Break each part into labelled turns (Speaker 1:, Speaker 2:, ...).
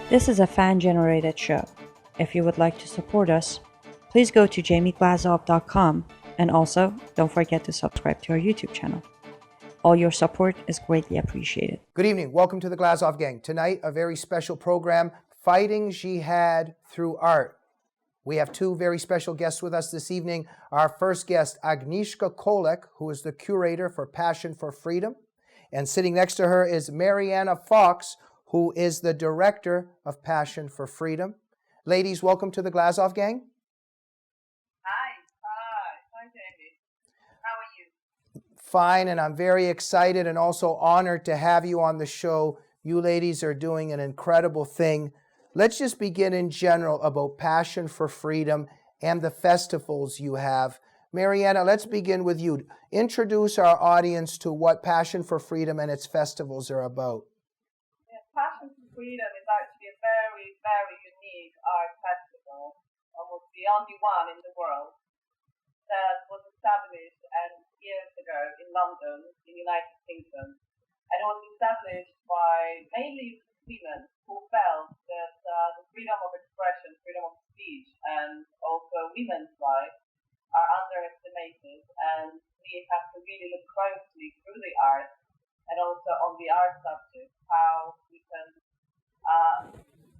Speaker 1: This is a fan-generated show. If you would like to support us, please go to jamieglazov.com and also don't forget to subscribe to our YouTube channel. All your support is greatly appreciated.
Speaker 2: Good evening. Welcome to the Glazov Gang. Tonight, a very special program, Fighting Jihad Through Art. We have two very special guests with us this evening. Our first guest, Agnieszka Kolek, who is the curator for Passion for Freedom. And sitting next to her is Marianna, who is the director of Passion for Freedom. Ladies, welcome to the Glazov Gang.
Speaker 3: Hi, Jamie. How are you?
Speaker 2: Fine, and I'm very excited and also honored to have you on the show. You ladies are doing an incredible thing. Let's just begin in general about Passion for Freedom and the festivals you have. Marianna, let's begin with you. Introduce our audience to what Passion for Freedom and its festivals are about.
Speaker 3: Passion for Freedom is actually a very, very unique art festival, almost the only one in the world, that was established years ago in London, in the United Kingdom. And it was established by mainly women who felt that the freedom of expression, freedom of speech, and also women's rights are underestimated, and we have to really look closely through the art and also on the art subject, how we can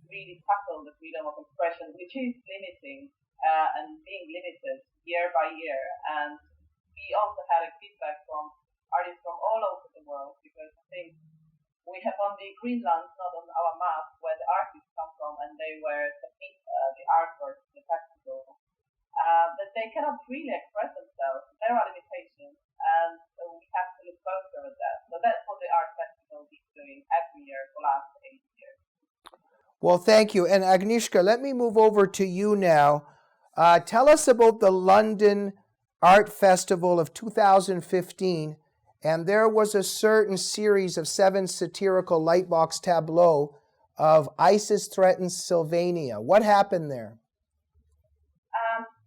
Speaker 3: really tackle the freedom of expression, which is limiting and being limited year by year. And we also had a feedback from artists from all over the world, because I think we have only Greenland not on our map where the artists come from, and they were submit the artwork to the festival. That they cannot really express themselves. There are limitations, and we have to look closer at that. So that's what the art festival is doing every year for the last 8 years.
Speaker 2: Well, thank you. And Agnieszka, let me move over to you now. Tell us about the London Art Festival of 2015. And there was a certain series of 7 satirical lightbox tableaux of ISIS threatens Sylvania. What happened there?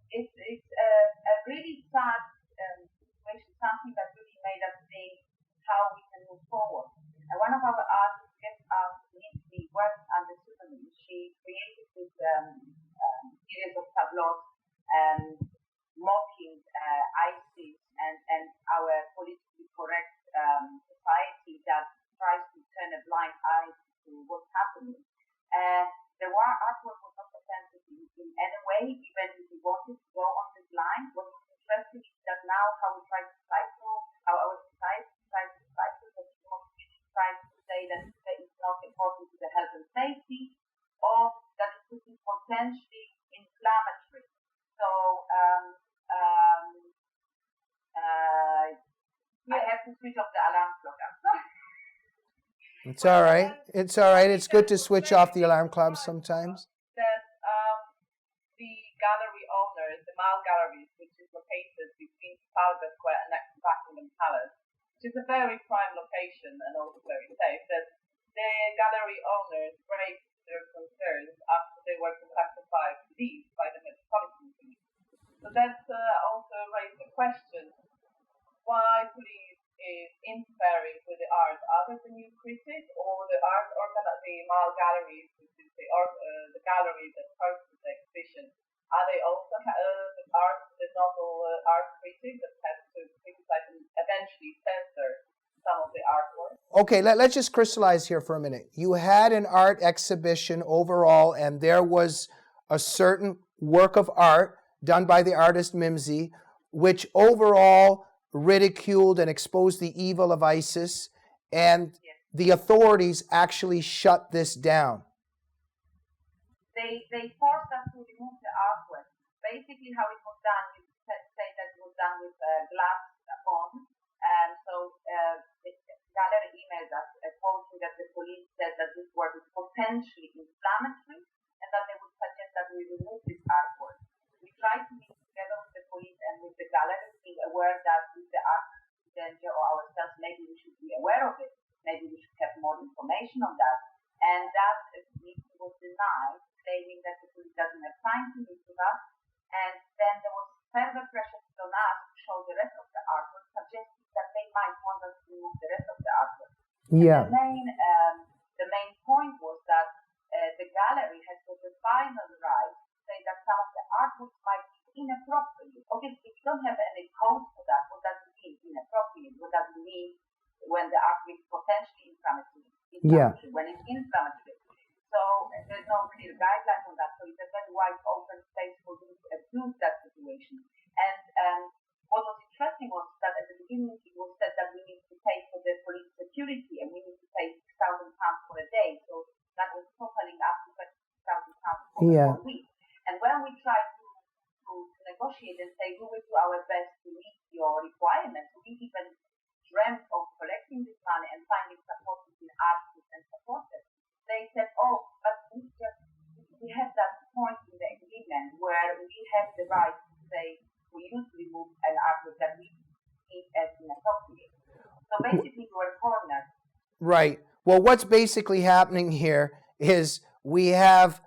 Speaker 3: It's a really sad situation, something that really made us think how we can move forward. And one of our artists, guest artists, initially worked under pseudonym. She created this series of tableaus mocking ISIS and our politically correct society that tries to turn a blind eye to what's happening. The artwork was not presented in any way, even if we wanted to go on this line. What was interesting is that now how we try to cycle, how our society tries to cycle, that we want to try to say that it's not important to the health and safety, or that it could be potentially inflammatory. So I have to switch off the alarm clock. I'm sorry.
Speaker 2: It's all right. It's all right. It's good to switch off the alarm clock sometimes.
Speaker 3: That the gallery owners, the Mall Galleries, which is located between Trafalgar Square and next to Buckingham Palace, which is a very prime location and also very safe, that the gallery owners raised their concerns after they were classified police by the Metropolitan Police. So that's also raised the question, why police is interfering with the art. Are they the new critics, or the art the Mall Galleries, which is the gallery that hosted the exhibition, are they also the novel art critics that has to criticize and eventually censor some of the artwork?
Speaker 2: Okay, let's just crystallize here for a minute. You had an art exhibition overall, and there was a certain work of art done by the artist Mimsy, which overall ridiculed and exposed the evil of ISIS, and the authorities actually shut this down.
Speaker 3: They forced us to remove the artwork. Basically, how it was done, you say that it was done with glass bombs, and so the gallery emailed us quoting that the police said that this work is potentially inflammatory, and that they would suggest that we remove this artwork. We tried to meet together with the police and with the gallery, being aware that if the art is in danger or ourselves, maybe we should be aware of it. Maybe we should have more information on that. And that meeting was denied, claiming that the police doesn't have time to meet with us. And then there was further pressure on us to show the rest of the artwork, suggesting that they might want us to remove the rest of the artwork.
Speaker 2: Yeah.
Speaker 3: The main point was that the
Speaker 2: Yeah.
Speaker 3: inflammatory, when it's inflammatory. So there's no clear guidelines on that. So it's a very wide open space for them to abuse that situation. And what was interesting was that at the beginning it was said that we need to pay for the police security and we need to pay £6,000 for a day. So that was totaling up to £6,000 for a week. And when we tried to negotiate and say we will do our best to meet your requirements, we even dreamt of collecting this money and finding support between artists and supporters. They said, oh, but we have that point in the agreement where we have the right to say we used to remove an artwork that we see as inappropriate. So basically we were cornered.
Speaker 2: Right. Well, what's basically happening here is we have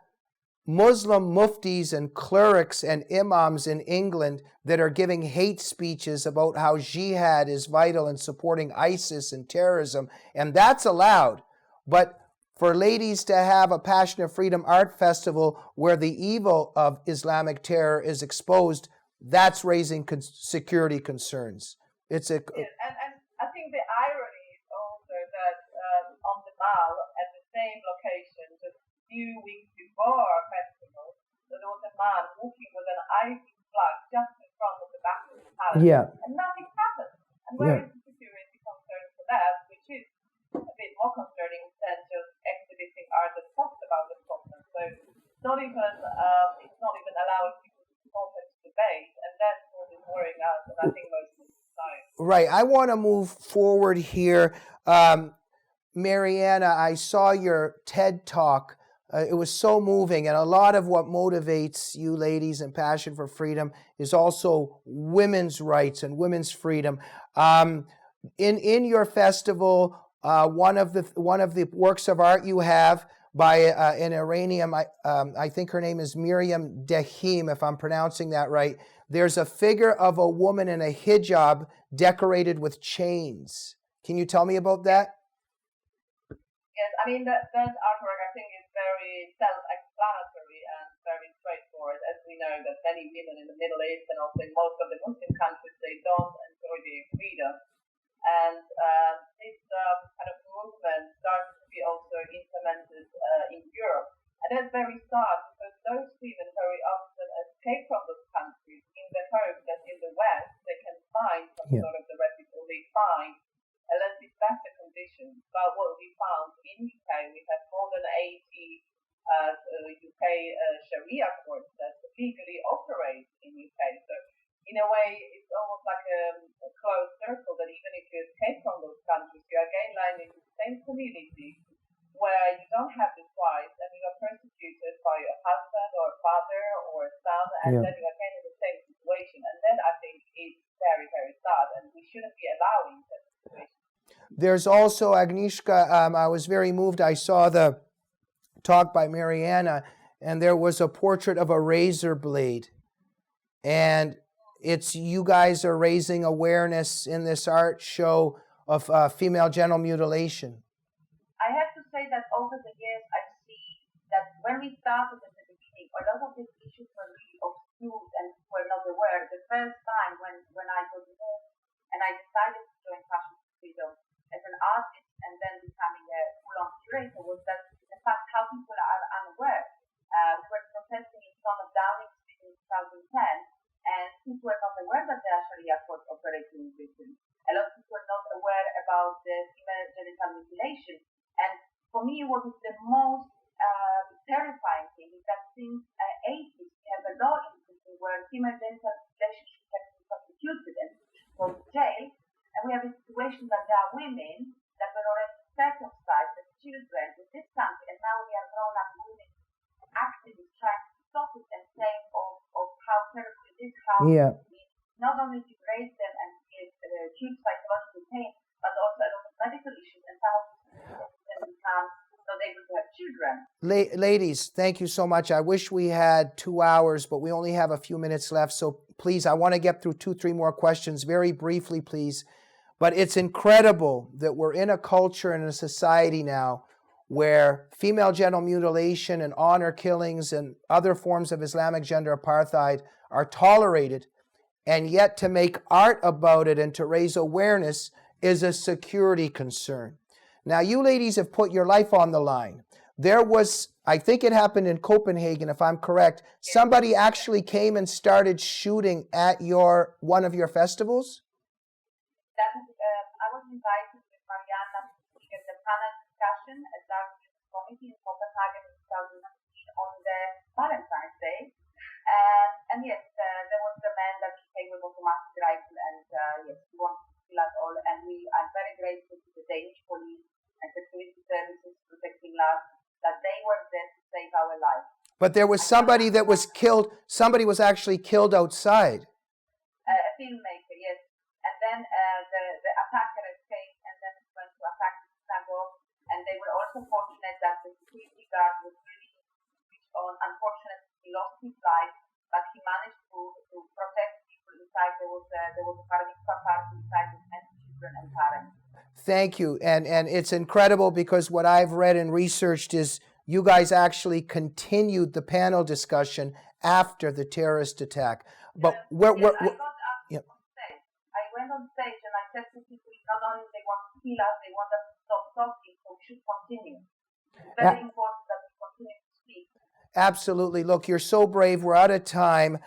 Speaker 2: Muslim muftis and clerics and imams in England that are giving hate speeches about how jihad is vital in supporting ISIS and terrorism, and that's allowed. But for ladies to have a Passion of Freedom art festival where the evil of Islamic terror is exposed, that's raising security concerns.
Speaker 3: And I think the irony is also that on the Mall, at the same location, just a few weeks before our festival, there was a man walking with an ISIS flag just in front of the back of the palace.
Speaker 2: Yeah.
Speaker 3: And nothing happened. And where is the security concern for that, which is a bit more concerning than just exhibiting art that talks about the problem. So it's not even allowing people to talk and debate, and that's what is worrying us, and I think most of the time.
Speaker 2: Right. I want to move forward here. Marianna, I saw your TED Talk. It was so moving, and a lot of what motivates you ladies in Passion for Freedom is also women's rights and women's freedom. In your festival, one of the works of art you have by an Iranian, I think her name is Miriam Dehim, if I'm pronouncing that right. There's a figure of a woman in a hijab decorated with chains. Can you tell me about that?
Speaker 3: Yes, I mean, that artwork I think is very self-explanatory and very straightforward, as we know that many women in the Middle East and also in most of the Muslim countries, they don't enjoy their freedom. And this kind of movement starts to be also implemented in Europe. And that's very sad because those women very often escape from those countries in the hope that in the West they can find some sort of the refuge, or they find a less better conditions. But what we found in UK, we have more than 80 UK Sharia courts that legally operate in UK. So in a way, it's almost like a closed circle that even if you escape from those countries, you again land into the same community where you don't have this rights and you are persecuted by your husband or father or son, and then you're again in the same situation. And then I think it's very, very sad, and we shouldn't be allowing that situation.
Speaker 2: There's also, Agnieszka, I was very moved. I saw the talk by Marianna, and there was a portrait of a razor blade. And it's you guys are raising awareness in this art show of female genital mutilation.
Speaker 3: I have to say that over the years, I see that when we started at the beginning, a lot of these issues were really obscure and were not aware. The first time when I got moved and I decided to join Passion for Freedom as an artist and then becoming a full-on curator was that, in fact, how people are unaware. We were protesting in front of Downing Street in 2010, and people were not aware that there are Sharia courts operating in Britain. A lot of people were not aware about the female genital mutilation. And for me, what is the most terrifying thing is that since 80s, we have a law in Britain where female genital mutilation should have been prosecuted and go to jail. And we have a situation that there are women that were already circumcised as children in this country, and now we are grown up women activists trying to stop it and saying of how terrible it is, how we not only degrade them and create huge psychological pain, but also a lot of medical issues, and some of them become not able to have children.
Speaker 2: Ladies, thank you so much. I wish we had 2 hours, but we only have a few minutes left. So please, I want to get through 2-3 more questions very briefly, please. But it's incredible that we're in a culture and a society now where female genital mutilation and honor killings and other forms of Islamic gender apartheid are tolerated, and yet to make art about it and to raise awareness is a security concern. Now, you ladies have put your life on the line. There was, I think it happened in Copenhagen, if I'm correct, somebody actually came and started shooting at one of your festivals?
Speaker 3: That is, I was invited with Marianna to speak at the panel discussion at our committee in Copenhagen in 2016 on the Valentine's Day. And yes, there was the man that came with automatic rifle and yes, he wanted to kill us all. And I'm very grateful to the Danish police and security services protecting us that they were there to save our lives.
Speaker 2: But there was somebody that was killed, somebody was actually killed outside.
Speaker 3: A filmmaker, yes. And then the attacker came and then went to attack the synagogue. And they were also fortunate that the security guard was really switched on. Unfortunately, he lost his life, but he managed to protect people inside. There was a bar mitzvah party inside with many children and parents.
Speaker 2: Thank you. And it's incredible because what I've read and researched is you guys actually continued the panel discussion after the terrorist attack. But
Speaker 3: I got up on stage. I went on stage and I said to people, not only they want to kill us, they want us to stop talking, so we should continue. It's very important that we continue to speak.
Speaker 2: Absolutely. Look, you're so brave. We're out of time.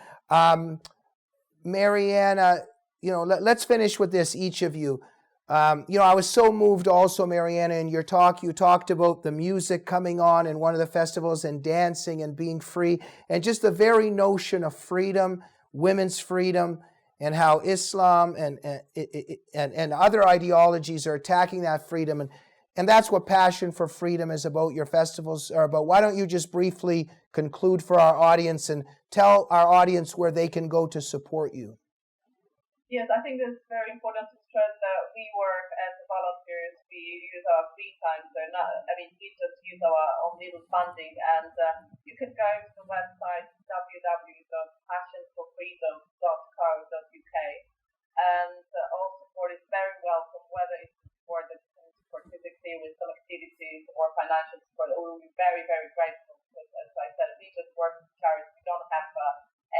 Speaker 2: Marianna, let's finish with this, each of you. I was so moved also, Marianna, in your talk. You talked about the music coming on in one of the festivals and dancing and being free and just the very notion of freedom, women's freedom, and how Islam and other ideologies are attacking that freedom. And that's what Passion for Freedom is about, your festivals are about. Why don't you just briefly conclude for our audience and tell our audience where they can go to support you?
Speaker 3: Yes, I think it's very important to stress that we work as volunteers. We use our free time, we just use our own little funding. And you can go to the website www.passionforfreedom.co.uk. And all support is very welcome, whether it's support that can support physically with some activities or financial support. We will be very, very grateful because, as I said, we just work with charities. We don't have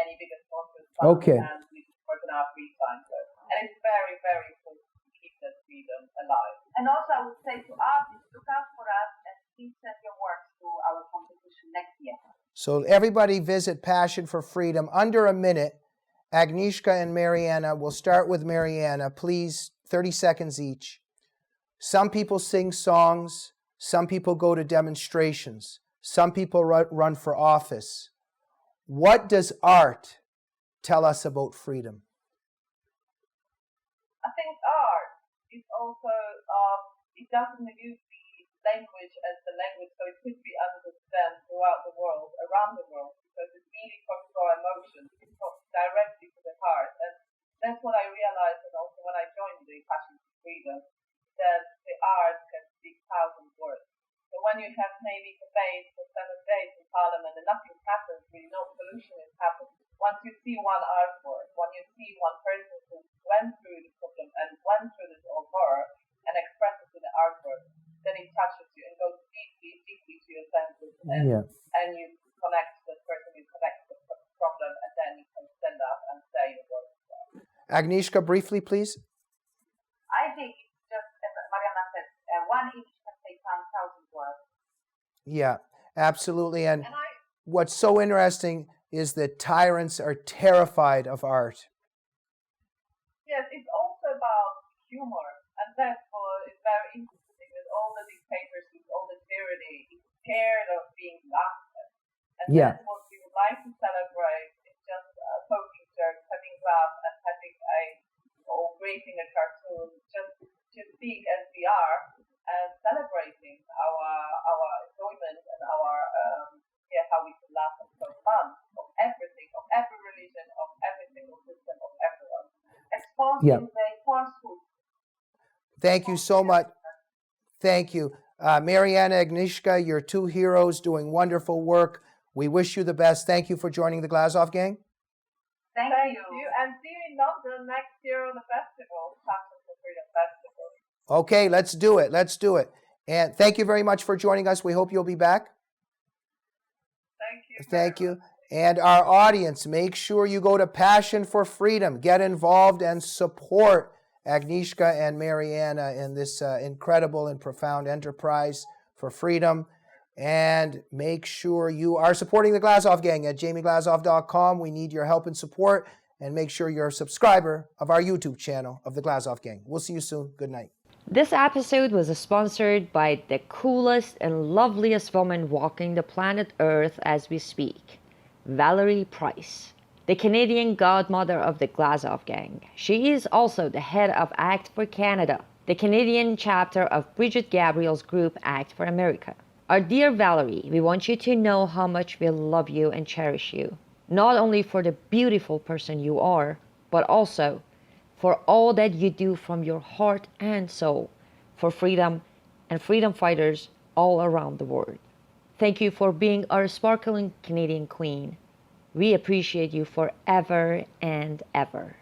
Speaker 3: any bigger sponsors.
Speaker 2: Okay.
Speaker 3: And we support in our free time. And it's very, very important to keep that freedom alive. And also, I would say to artists, look out for us and please send your works to our competition next year.
Speaker 2: So everybody visit Passion for Freedom. Under a minute, Agnieszka and Marianna, we'll start with Marianna. Please, 30 seconds each. Some people sing songs. Some people go to demonstrations. Some people run for office. What does art tell us about freedom?
Speaker 3: I think art is also, it doesn't use the language as the language, so it could be understood throughout the world, around the world, because it really talks to our emotions. It talks directly to the heart. And that's what I realized, and also when I joined the Passion for Freedom, that the art can speak 1,000 words. So when you have maybe debates for 7 days in Parliament and nothing happens, really no solution is happening. Once you see one artwork, when you see one person who went through the problem and went through this horror and expresses it in the artwork, then it touches you and goes deeply, deeply to your senses. And you connect to the person, you connect to the problem, and then you can stand up and say your words.
Speaker 2: Agnieszka, briefly, please.
Speaker 3: I think it's just, as Marianna said, one image can say 1,000 words.
Speaker 2: Yeah, absolutely. And what's so interesting is that tyrants are terrified of art.
Speaker 3: Yes, it's also about humor, and that's what is very interesting with all the dictators, with all the tyranny. It's scared of being laughed at. And that's what we would like to celebrate. It's just poking jokes, having laugh, and or creating a cartoon, just to speak as we are, and celebrating our enjoyment and our how we can laugh and so fun of everything, of every religion, of every single system, of everyone. Exposing the falsehood.
Speaker 2: Thank you so much. Thank you. Marianna, Agnieszka, you're two heroes doing wonderful work. We wish you the best. Thank you for joining the Glazov Gang.
Speaker 3: Thank you. And see you in London next year on the festival, Passion for Freedom Festival.
Speaker 2: Okay, let's do it. Let's do it. And thank you very much for joining us. We hope you'll be back.
Speaker 3: Thank you.
Speaker 2: Thank you. And our audience, make sure you go to Passion for Freedom. Get involved and support Agnieszka and Marianna in this incredible and profound enterprise for freedom. And make sure you are supporting the Glazov Gang at jamieglazov.com. We need your help and support. And make sure you're a subscriber of our YouTube channel of the Glazov Gang. We'll see you soon. Good night.
Speaker 4: This episode was sponsored by the coolest and loveliest woman walking the planet Earth as we speak, Valerie Price, the Canadian godmother of the Glazov Gang. She is also the head of ACT for Canada, the Canadian chapter of Bridget Gabriel's group ACT for America. Our dear Valerie, we want you to know how much we love you and cherish you, not only for the beautiful person you are, but also for all that you do from your heart and soul for freedom and freedom fighters all around the world. Thank you for being our sparkling Canadian queen. We appreciate you forever and ever.